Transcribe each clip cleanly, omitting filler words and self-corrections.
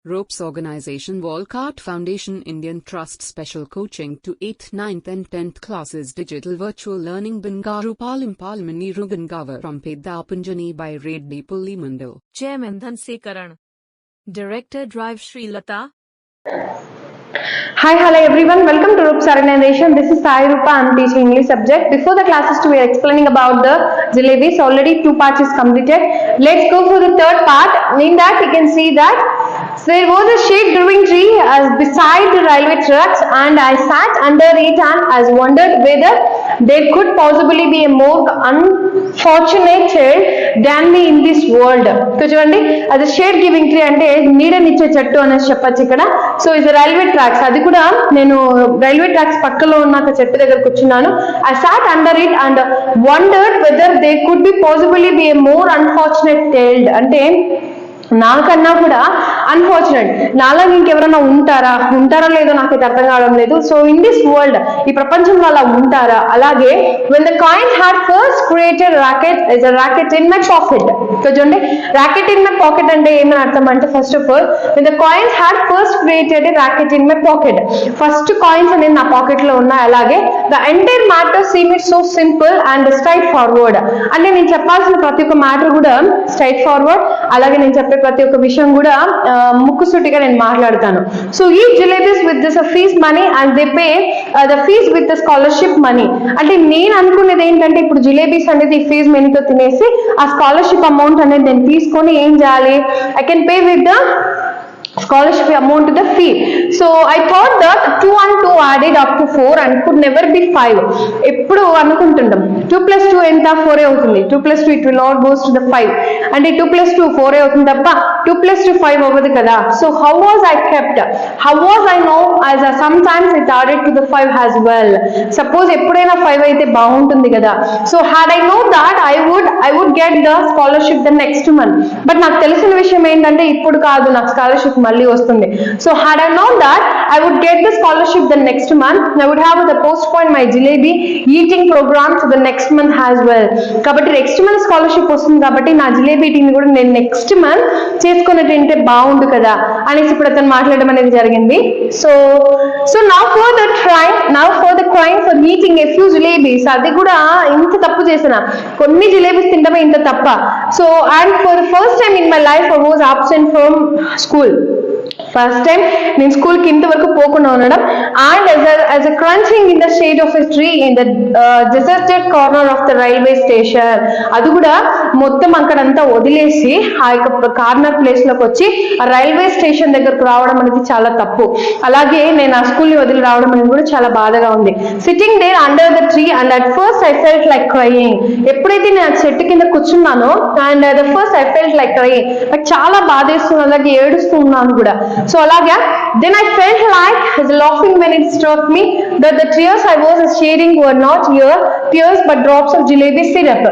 Ropes Organization Walcott Foundation Indian Trust Special Coaching to 8th, 9th and 10th Classes Digital Virtual Learning Bangaru Palimani Rugangavar from Pedapunjani by Reddy Pulli Mandal. Chairman Dhanse Karan. Director Drive Sri Lata. Hi, hello everyone. Welcome to Ropes Organization. This is Sai Rupa. I'm teaching English subject. Before the classes, we are explaining about the jalebis. Already 2 parts is completed. Let's go for the third part. In that, you can see that there was a shade-growing tree beside the railway tracks, and I sat under it and I wondered whether there could possibly be a more unfortunate child than me in this world. So, చూడండి అది shade giving tree అంటే నీడనిచ్చే చెట్టు అనేసి చెప్పచ్చు ఇక్కడ. So ఇది railway tracks, అది కూడా నేను రైల్వే ట్రాక్స్ పక్కలో ఉన్న ఒక చెట్టు దగ్గర కూర్చున్నాను. I sat under it and wondered whether they could be possibly be a more unfortunate child. అంటే నాకన్నా కూడా అన్ఫార్చునేట్ నాలాగా ఇంకెవరైనా ఉంటారా లేదో నాకైతే అర్థం కావడం లేదు. సో ఇన్ దిస్ వరల్డ్, ఈ ప్రపంచంలో అలా ఉంటారా? అలాగే when the coins had first created racket in my pocket. So చూడండి, racket in my pocket అంటే ఏమని అర్థం అంటే, first of all when the coins had first created a racket in my pocket, first coins అనేది నా pocket లో ఉన్నాయి. అలాగే the entire matter seemed so simple and straight forward. అంటే నేను చెప్పాల్సిన ప్రతి ఒక్క మ్యాటర్ కూడా స్ట్రైట్ ఫార్వర్డ్, అలాగే నేను చెప్పే ప్రతి ఒక్క విషయం కూడా ముక్కుసూటిగా నేను మాట్లాడతాను. సో ఈ jalebis with this fees money and they pay the fees with the scholarship money. అంటే నేను అనుకునేది ఏంటంటే, ఇప్పుడు జిలేబీస్ అనేది ఫీజ్ మనీతో తినేసి ఆ స్కాలర్షిప్ అమౌంట్ అనేది నేను తీసుకొని ఏం చేయాలి, I can pay with the scholarship amount to the fee. So I thought that 2 and 2 added up to 4 and could never be 5. ఎప్పుడు అనుకుంటుంటాం 2 plus 2 ఎంత 4 అవుతుంది, 2 plus 2 it will not goes to the 5, అంటే 2 plus 2 4 అవుతుంది తప్ప 2 plus 2 5 అవ్వదు కదా. So how was I kept, how was I know as sometimes it added to the 5 as well. Suppose ఎప్పుడైనా 5 అయితే బాగుంటుంది కదా. So had I know that I would get the scholarship the next month. But నాకు తెలిసిన విషయం ఏంటంటే, ఇప్పుడు కాదు నాకు స్కాలర్షిప్ మళ్ళీ వస్తుంది. So had I known that I would get the scholarship the next month, I would have the postpone my jalebi eating program to the next month as well. కాబట్టి నెక్స్ట్ మంత్ స్కాలర్షిప్ వస్తుంది కాబట్టి నా jalebi eating కూడా నేను next month చేసుకుని తింటే బాగుండు కదా అనేసి ఇప్పుడు అతను మాట్లాడడం అనేది జరిగింది. So now for the crime for eating a few jalebis, అది కూడా ఇంత తప్పు చేసిన, కొన్ని జిలేబీస్ తింటమే ఇంత తప్ప. So and for the first time in my life I was absent from school. First time నేను స్కూల్కి ఇంతవరకు పోకుండా ఉండడం. And as a crunching in the shade of a tree in the deserted corner of the railway station, అది కూడా మొత్తం అక్కడంతా వదిలేసి ఆ యొక్క కార్నర్ ప్లేస్ లోకి వచ్చి ఆ రైల్వే స్టేషన్ దగ్గరకు రావడం అనేది చాలా తప్పు. అలాగే నేను ఆ స్కూల్ని వదిలి రావడం అనేది కూడా చాలా బాధగా ఉంది. Sitting there under the tree and at first I felt like crying. ఎప్పుడైతే నేను ఆ చెట్టు కింద కూర్చున్నానో and the first I felt like crying, నాకు చాలా బాధేస్తుంది, అలాగే ఏడుస్తూ ఉన్నాను కూడా. So అలాగా then I felt like laughing when it struck me that the tears I was shedding were not tears but drops of jalebi syrup.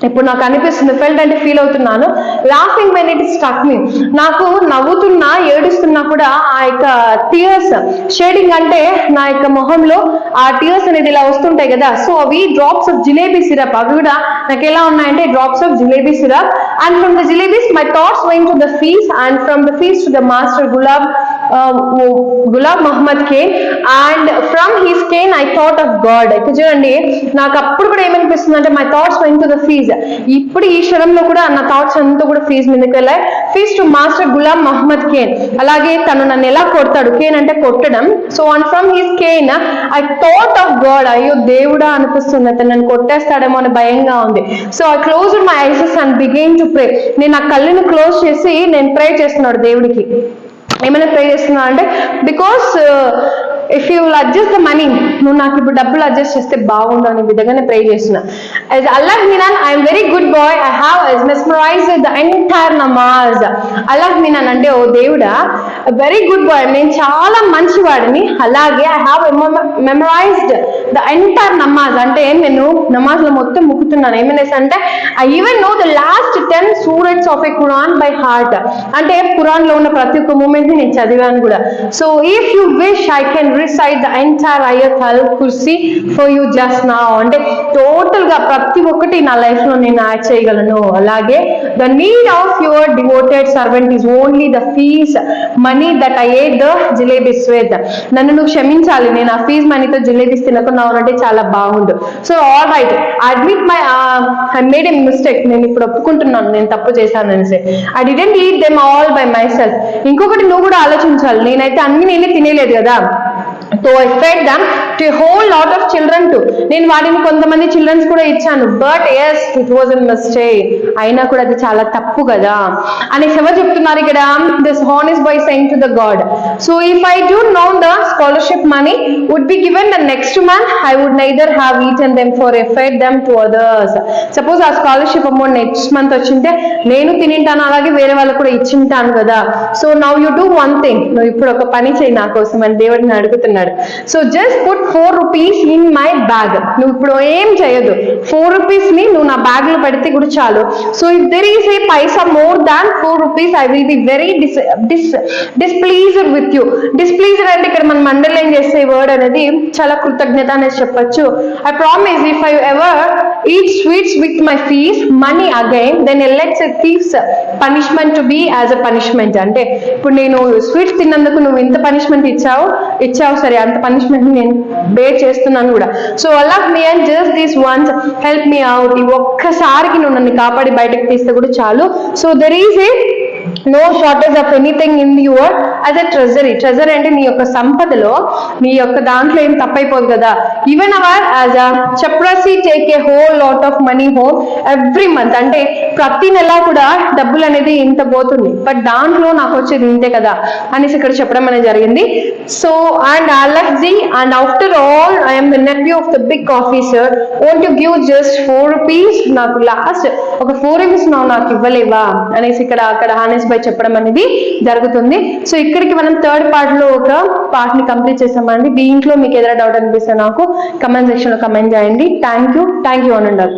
ఇప్పుడు నాకు అనిపిస్తుంది, ఫెల్ట్ అంటే ఫీల్ అవుతున్నాను, లాఫింగ్ వెన్ ఇట్ స్ట్రక్ మీ, నాకు నవ్వుతున్నా ఏడుస్తున్నా కూడా ఆ యొక్క టీయర్స్ షేడింగ్ అంటే నా యొక్క మొహంలో ఆ టీయర్స్ అనేది ఇలా వస్తుంటాయి కదా. సో అవి డ్రాప్స్ ఆఫ్ జిలేబీ సిరప్, అవి కూడా నాకు ఎలా ఉన్నాయంటే drops of jalebi syrup. And from the jalebis my thoughts went to the fees and from the fees to the master Gulab Mohammad cane and from his cane I thought of God. ఇప్పుడు చూడండి, నాకు అప్పుడు కూడా ఏమనిపిస్తుంది అంటే my thoughts went to the fees, ఇప్పుడు ఈ క్షణంలో కూడా నా థాట్స్ అంతా కూడా ఫీజ్ మీదకి వెళ్ళాయి. Fees to master Ghulam Mohammad cane, అలాగే తను నన్ను ఎలా కొడతాడు, ఖేన్ అంటే కొట్టడం. So and from his cane I thought of God, అయ్యో దేవుడా అనిపిస్తుంది, అతను నన్ను కొట్టేస్తాడేమో అని భయంగా ఉంది. So I closed my eyes and began to pray. నేను ఆ కళ్ళని క్లోజ్ చేసి నేను ప్రే చేస్తున్నాడు దేవుడికి. ఏమైనా ప్రే చేస్తున్నా అంటే, because if you will adjust the money, నువ్వు నాకు ఇప్పుడు డబ్బులు అడ్జస్ట్ చేస్తే బాగుండు అనే విధంగానే ప్రే చేసిన. As Allah Miyan I'm very good boy, I have mesmerized the entire namaz. Allah Miyan అంటే, ఓ దేవుడా వెరీ గుడ్ బాయ్, నేను చాలా మంచివాడిని, అలాగే I have memorized the entire namaz, అంటే నేను నమాజ్ లో మొత్తం ముక్కుతున్నాను. ఏమనేసి అంటే I even know the last 10 surahs of a Quran by heart, అంటే ఖురాన్ లో ఉన్న ప్రతి ఒక్క మూమెంట్ ని నేను చదివాను కూడా. So if you wish I can recite the entire Ayatul Kursi for you just now. అంటే టోటల్ గా ప్రతి ఒక్కటి నా లైఫ్ లో నేను యాడ్ చేయగలను. అలాగే the need of your devoted servant is only the fees money that I ate the jalebis with. నన్ను నువ్వు క్షమించాలి, నేను ఆ ఫీజ్ మనీతో జిలేబీస్ తినకున్నావు అంటే చాలా బాగుండు. So all right, admit my I made a mistake. నేను ఇప్పుడు ఒప్పుకుంటున్నాను నేను తప్పు చేశాను అనేసి. I didn't eat them all by myself. ఇంకొకటి నువ్వు కూడా ఆలోచించాలి, నేనైతే అన్ని నేనే తినేలేదు కదా. So I fed them to a whole lot of children too. నేను వాటిని కొంతమంది చిల్డ్రన్స్ కూడా ఇచ్చాను. But yes it was a mistake. అయినా కూడా అది చాలా తప్పు కదా అనేసి ఎవరు చెప్తున్నారు ఇక్కడ? This honest boy saying to the god. So if I do no the scholarship money would be given the next month, I would neither have eaten them for I fed them to others. Suppose ఆ scholarship amount next month వచ్చింటే నేను తినింటాను, అలాగే వేరే వాళ్ళకు కూడా ఇచ్చింటాను కదా. So now you do one thing, నువ్వు ఇప్పుడు ఒక పని చేయి నా కోసం అని దేవుడిని అడుగుతున్నాడు. So just put 4 rupees in my bag. నువ్వు ఇప్పుడు ఏం చేయదు, 4 rupees ని నువ్వు నా బ్యాగ్ లో పెడితే కూడా చాలు. So if there is a Paisa more than 4 rupees I will be very displeased with you. Displeased అంటే ఇక్కడ మన అండర్లైన్ చేసే వర్డ్ అనేది చాలా కృతజ్ఞత అనేది చెప్పొచ్చు. I promise if I ever eat sweets with my fees money again then elects a thief's punishment to be as a punishment. అంటే ఇప్పుడు నేను స్వీట్స్ తిన్నందుకు నువ్వు ఇంత పనిష్మెంట్ ఇచ్చావు సరే, అంత పనిష్మెంట్ నేను బేర్ చేస్తున్నాను కూడా. So allow me and just this once help me out. ఈ ఒక్కసారికి నువ్వు నన్ను కాపాడి బయటకు తీస్తే కూడా చాలు. So there is a no shortage of anything in your as a treasury. Treasury అంటే నీ యొక్క సంపదలో, నీ యొక్క దాంట్లో ఏం తప్పైపోదు కదా. Even our as a chaprasi take a whole lot of money home every month. అంటే ప్రతి నెల కూడా డబ్బులు అనేది ఇంత పోతుంది, బట్ దాంట్లో నాకు వచ్చేది ఇంతే కదా అనేసి ఇక్కడ చెప్పడం అనేది జరిగింది. So and Alexi, and after all I am the nephew of the big officer, won't you give just 4 rupees? నాకు లాస్ట్ ఒక 4 rupees నాకు ఇవ్వలేవా అనేసి ఇక్కడ అక్కడ హానెస్ బై చెప్పడం అనేది జరుగుతుంది. సో ఇక్కడికి మనం థర్డ్ పార్ట్ లో ఒక పార్ట్ ని కంప్లీట్ చేసామండి. దీంట్లో మీకు ఏదైనా డౌట్ అనిపిస్తే నాకు కమెంట్ సెక్షన్ లో కమెంట్ చేయండి. థ్యాంక్ యూ అనండి.